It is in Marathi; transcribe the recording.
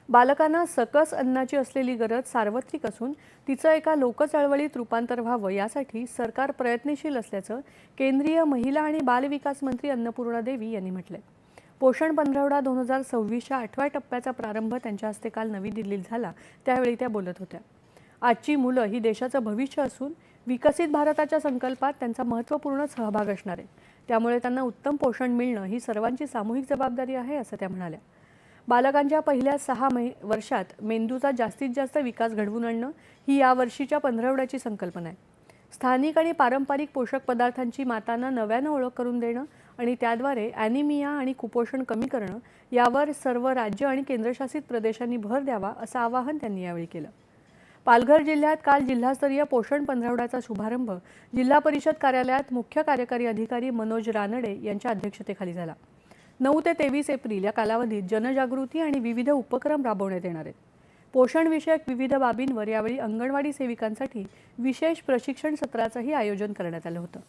बालकांना सकस अन्नाची असलेली गरज सार्वत्रिक असून तिचं एका लोकचळवळीत रूपांतर व्हावं यासाठी सरकार प्रयत्नशील असल्याचं केंद्रीय महिला आणि बाल विकास मंत्री अन्नपूर्णा देवी यांनी म्हटलंय। पोषण पंधरवडा 2026च्या 8व्या टप्प्याचा प्रारंभ त्यांच्या हस्ते काल नवी दिल्लीत झाला, त्यावेळी त्या बोलत होत्या। आजची मुलं ही देशाचं भविष्य असून विकसित भारताच्या संकल्पात त्यांचा महत्त्वपूर्ण सहभाग असणार आहे। त्यामुळे त्यांना उत्तम पोषण मिळणं ही सर्वांची सामूहिक जबाबदारी आहे, असं त्या म्हणाल्या। बालकांच्या पहिल्या 6 वर्षात मेंदूचा जास्तीत जास्त विकास घडवून आणणं ही या वर्षीच्या पंधरवड्याची संकल्पना आहे। स्थानिक आणि पारंपरिक पोषक पदार्थांची मातांना नव्यानं ओळख करून देणं आणि त्याद्वारे ॲनिमिया आणि कुपोषण कमी करणं यावर सर्व राज्य आणि केंद्रशासित प्रदेशांनी भर द्यावा, असं आवाहन त्यांनी यावेळी केलं। पालघर जिल्ह्यात काल जिल्हास्तरीय पोषण पंधरवड्याचा शुभारंभ जिल्हा परिषद कार्यालयात मुख्य कार्यकारी अधिकारी मनोज रानडे यांच्या अध्यक्षतेखाली झाला। 9 ते 23 एप्रिल या कालावधीत जनजागृती आणि विविध उपक्रम राबवण्यात येणार आहेत। पोषण विषयक विविध बाबींवर यावेळी अंगणवाडी सेविकांसाठी विशेष प्रशिक्षण सत्राचंही आयोजन करण्यात आलं होतं।